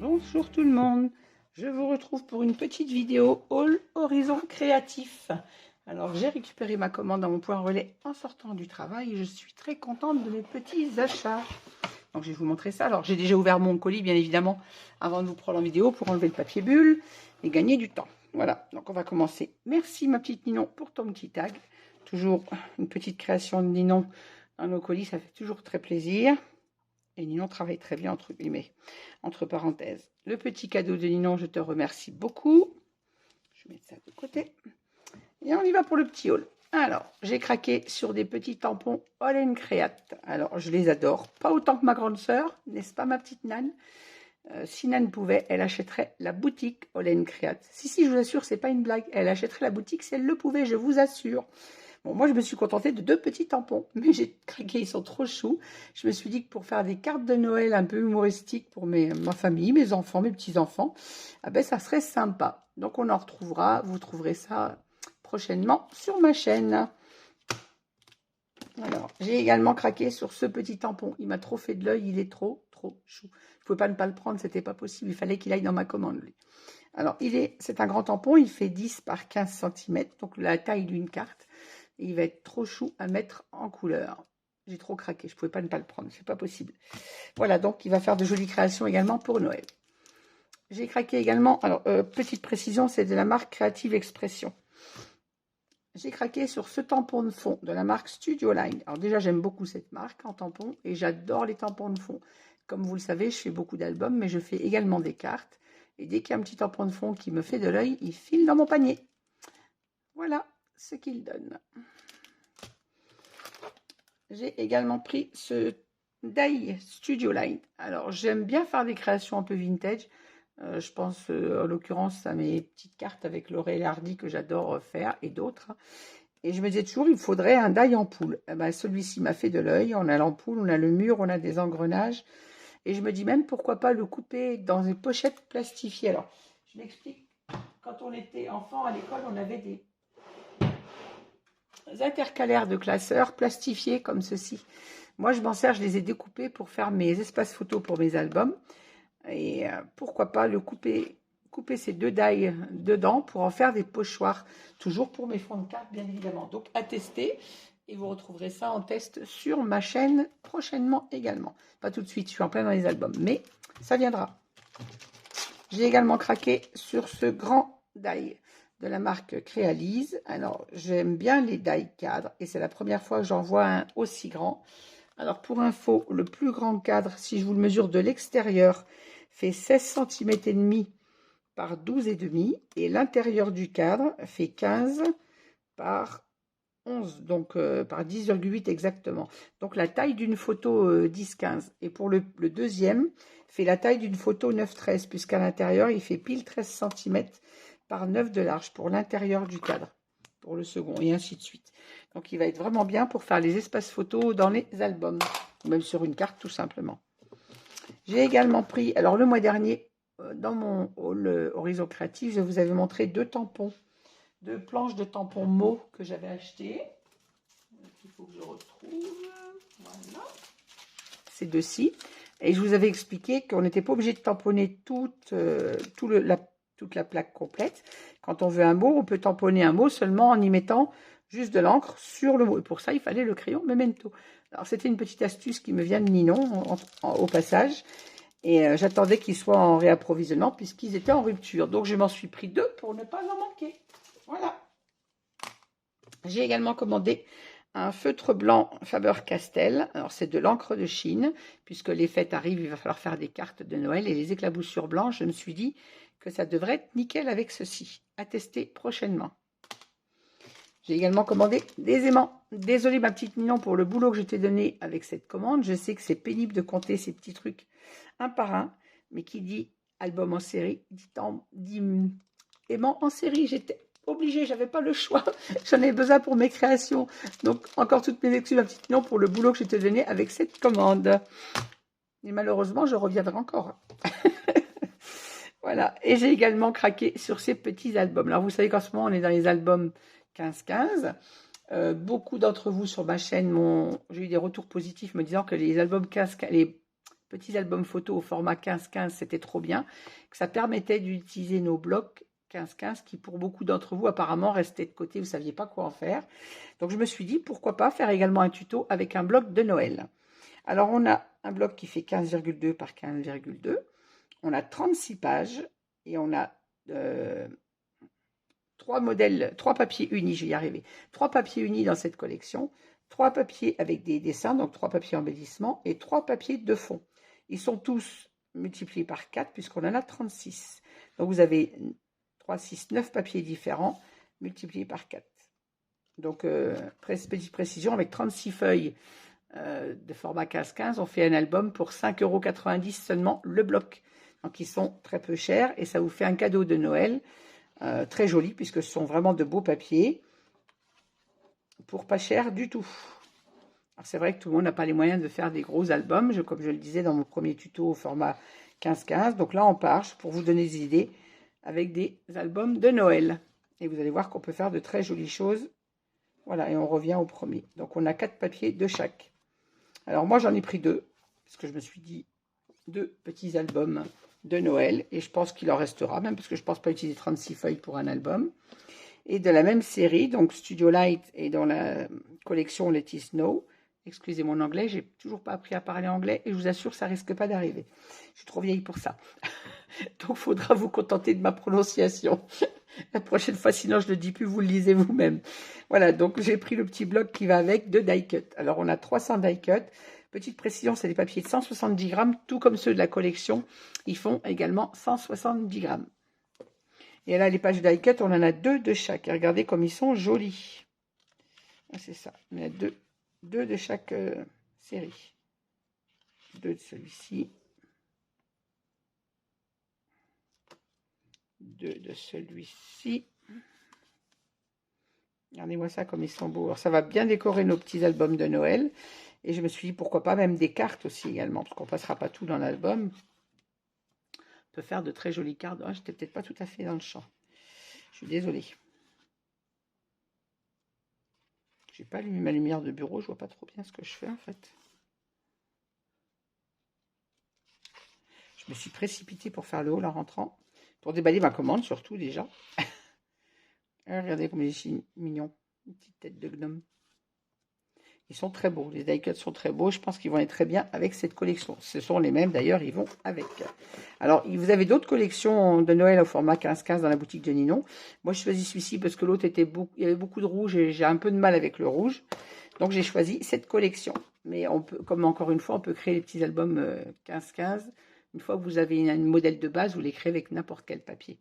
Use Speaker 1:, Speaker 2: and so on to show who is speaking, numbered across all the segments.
Speaker 1: Bonjour tout le monde, je vous retrouve pour une petite vidéo Haul Horizon Créatif. Alors j'ai récupéré ma commande dans mon point relais en sortant du travail et je suis très contente de mes petits achats. Donc je vais vous montrer ça. Alors j'ai déjà ouvert mon colis bien évidemment avant de vous prendre en vidéo pour enlever le papier bulle et gagner du temps. Voilà, donc on va commencer. Merci ma petite Ninon pour ton petit tag. Toujours une petite création de Ninon dans nos colis, ça fait toujours très plaisir. Et Ninon travaille très bien, entre guillemets, entre parenthèses. Le petit cadeau de Ninon, je te remercie beaucoup. Je vais mettre ça de côté. Et on y va pour le petit haul. Alors, j'ai craqué sur des petits tampons All Create. Alors, je les adore. Pas autant que ma grande sœur, n'est-ce pas ma petite Nan? Si Nan pouvait, elle achèterait la boutique All Create. Si, je vous assure, c'est pas une blague. Elle achèterait la boutique si elle le pouvait, je vous assure. Bon, moi, je me suis contentée de 2 petits tampons, mais j'ai craqué, ils sont trop choux. Je me suis dit que pour faire des cartes de Noël un peu humoristiques pour ma famille, mes enfants, mes petits-enfants, ah ben, ça serait sympa. Donc, on en retrouvera, vous trouverez ça prochainement sur ma chaîne. Alors, j'ai également craqué sur ce petit tampon. Il m'a trop fait de l'œil, il est trop chou. Je ne pouvais pas ne pas le prendre, c'était pas possible. Il fallait qu'il aille dans ma commande, lui. Alors, c'est un grand tampon, il fait 10 par 15 cm, donc la taille d'une carte. Et il va être trop chou à mettre en couleur. J'ai trop craqué, je ne pouvais pas ne pas le prendre, c'est pas possible. Voilà, donc il va faire de jolies créations également pour Noël. J'ai craqué également, alors petite précision, c'est de la marque Creative Expression. J'ai craqué sur ce tampon de fond de la marque Studio Line. Alors déjà, j'aime beaucoup cette marque en tampon et j'adore les tampons de fond. Comme vous le savez, je fais beaucoup d'albums, mais je fais également des cartes. Et dès qu'il y a un petit tampon de fond qui me fait de l'œil, il file dans mon panier. Voilà ce qu'il donne. J'ai également pris ce Die Studio Line. Alors, j'aime bien faire des créations un peu vintage. Je pense en l'occurrence à mes petites cartes avec Laurel Hardy que j'adore faire et d'autres. Et je me disais toujours, il faudrait un die en poule. Eh ben, celui-ci m'a fait de l'œil. On a l'ampoule, on a le mur, on a des engrenages. Et je me dis même, pourquoi pas le couper dans des pochettes plastifiées. Alors, je m'explique. Quand on était enfant à l'école, on avait des intercalaires de classeurs plastifiés comme ceci. Moi, je m'en sers, je les ai découpés pour faire mes espaces photos pour mes albums. Et pourquoi pas le couper ces 2 die dedans pour en faire des pochoirs, toujours pour mes fonds de cartes, bien évidemment. Donc, à tester. Et vous retrouverez ça en test sur ma chaîne prochainement également. Pas tout de suite, je suis en plein dans les albums, mais ça viendra. J'ai également craqué sur ce grand die de la marque Créalise. Alors, j'aime bien les die cadres et c'est la première fois que j'en vois un aussi grand. Alors, pour info, le plus grand cadre, si je vous le mesure de l'extérieur, fait 16 cm et demi par 12,5 et l'intérieur du cadre fait 15 par 11, donc par 10,8 exactement. Donc, la taille d'une photo 10-15. Et pour le deuxième, fait la taille d'une photo 9-13, puisqu'à l'intérieur, il fait pile 13 cm par 9 de large pour l'intérieur du cadre, pour le second, et ainsi de suite. Donc, il va être vraiment bien pour faire les espaces photos dans les albums, ou même sur une carte, tout simplement. J'ai également pris, alors le mois dernier, dans mon haul Horizon Créatif, je vous avais montré 2 tampons, 2 planches de tampons Mo que j'avais acheté. Il faut que je retrouve. Voilà. Ces deux-ci. Et je vous avais expliqué qu'on n'était pas obligé de tamponner toute la plaque complète. Quand on veut un mot, on peut tamponner un mot seulement en y mettant juste de l'encre sur le mot. Et pour ça, il fallait le crayon Memento. Alors, c'était une petite astuce qui me vient de Ninon au passage. Et j'attendais qu'ils soient en réapprovisionnement puisqu'ils étaient en rupture. Donc, je m'en suis pris 2 pour ne pas en manquer. Voilà. J'ai également commandé un feutre blanc Faber-Castell. Alors, c'est de l'encre de Chine. Puisque les fêtes arrivent, il va falloir faire des cartes de Noël et les éclaboussures blanches. Je me suis dit que ça devrait être nickel avec ceci. À tester prochainement. J'ai également commandé des aimants. Désolée ma petite Ninon pour le boulot que je t'ai donné avec cette commande. Je sais que c'est pénible de compter ces petits trucs un par un. Mais qui dit album en série, dit aimant en série. J'étais obligée, j'avais pas le choix. J'en ai besoin pour mes créations. Donc encore toutes mes excuses ma petite Ninon pour le boulot que je t'ai donné avec cette commande. Et malheureusement, je reviendrai encore. Voilà. Et j'ai également craqué sur ces petits albums. Alors vous savez qu'en ce moment, on est dans les albums 15-15. Beaucoup d'entre vous sur ma chaîne j'ai eu des retours positifs me disant que les albums 15, les petits albums photos au format 15-15, c'était trop bien, que ça permettait d'utiliser nos blocs 15-15 qui, pour beaucoup d'entre vous, apparemment, restaient de côté, vous ne saviez pas quoi en faire. Donc, je me suis dit, pourquoi pas faire également un tuto avec un bloc de Noël. Alors, on a un bloc qui fait 15,2 par 15,2. On a 36 pages et on a 3 papiers unis, je vais y arriver. 3 papiers unis dans cette collection, 3 papiers avec des dessins, donc 3 papiers embellissement et 3 papiers de fond. Ils sont tous multipliés par 4 puisqu'on en a 36. Donc vous avez 3, 6, 9 papiers différents multipliés par 4. Donc, petite précision, avec 36 feuilles de format 15-15, on fait un album pour 5,90 € seulement le bloc. Donc, ils sont très peu chers et ça vous fait un cadeau de Noël très joli puisque ce sont vraiment de beaux papiers pour pas cher du tout. Alors, c'est vrai que tout le monde n'a pas les moyens de faire des gros albums, comme je le disais dans mon premier tuto au format 15-15. Donc là, on part pour vous donner des idées avec des albums de Noël. Et vous allez voir qu'on peut faire de très jolies choses. Voilà, et on revient au premier. Donc, on a 4 papiers de chaque. Alors, moi, j'en ai pris 2, parce que je me suis dit 2 petits albums de Noël. Et je pense qu'il en restera, même parce que je ne pense pas utiliser 36 feuilles pour un album. Et de la même série, donc Studio Light et dans la collection Let It Snow. Excusez mon anglais, j'ai toujours pas appris à parler anglais et je vous assure, ça risque pas d'arriver. Je suis trop vieille pour ça. Donc, il faudra vous contenter de ma prononciation. La prochaine fois, sinon je ne le dis plus, vous le lisez vous-même. Voilà, donc j'ai pris le petit bloc qui va avec de die cut. Alors, on a 300 die cut. Petite précision, c'est des papiers de 170 grammes, tout comme ceux de la collection. Ils font également 170 grammes. Et là, les pages die cut, on en a 2 de chaque. Et regardez comme ils sont jolis. C'est ça, on a 2 de chaque série. 2 de celui-ci. 2 de celui-ci. Regardez-moi ça comme ils sont beaux. Alors, ça va bien décorer nos petits albums de Noël. Et je me suis dit, pourquoi pas même des cartes aussi également, parce qu'on ne passera pas tout dans l'album. On peut faire de très jolies cartes. Ah, je n'étais peut-être pas tout à fait dans le champ. Je suis désolée. Je n'ai pas allumé ma lumière de bureau, je vois pas trop bien ce que je fais en fait. Je me suis précipitée pour faire le haul en rentrant, pour déballer ma commande surtout déjà. Regardez comme ils sont mignons, une petite tête de gnome. Ils sont très beaux, les die cuts sont très beaux, je pense qu'ils vont être très bien avec cette collection. Ce sont les mêmes d'ailleurs, ils vont avec. Alors, vous avez d'autres collections de Noël au format 15-15 dans la boutique de Ninon. Moi, je choisis celui-ci parce que l'autre était il y avait beaucoup de rouge et j'ai un peu de mal avec le rouge. Donc, j'ai choisi cette collection. Mais on peut, comme encore une fois, on peut créer les petits albums 15-15. Une fois que vous avez une modèle de base, vous les créez avec n'importe quel papier.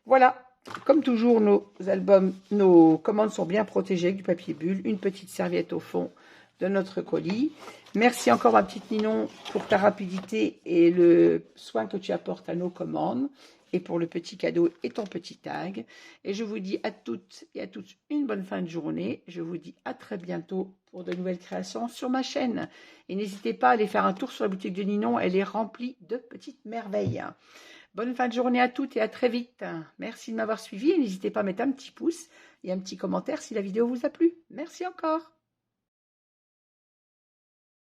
Speaker 1: Voilà. Comme toujours, nos albums, nos commandes sont bien protégées avec du papier bulle, une petite serviette au fond de notre colis. Merci encore ma petite Ninon pour ta rapidité et le soin que tu apportes à nos commandes et pour le petit cadeau et ton petit tag. Et je vous dis à toutes et à tous une bonne fin de journée. Je vous dis à très bientôt pour de nouvelles créations sur ma chaîne. Et n'hésitez pas à aller faire un tour sur la boutique de Ninon, elle est remplie de petites merveilles. Bonne fin de journée à toutes et à très vite. Merci de m'avoir suivi et n'hésitez pas à mettre un petit pouce et un petit commentaire si la vidéo vous a plu. Merci encore.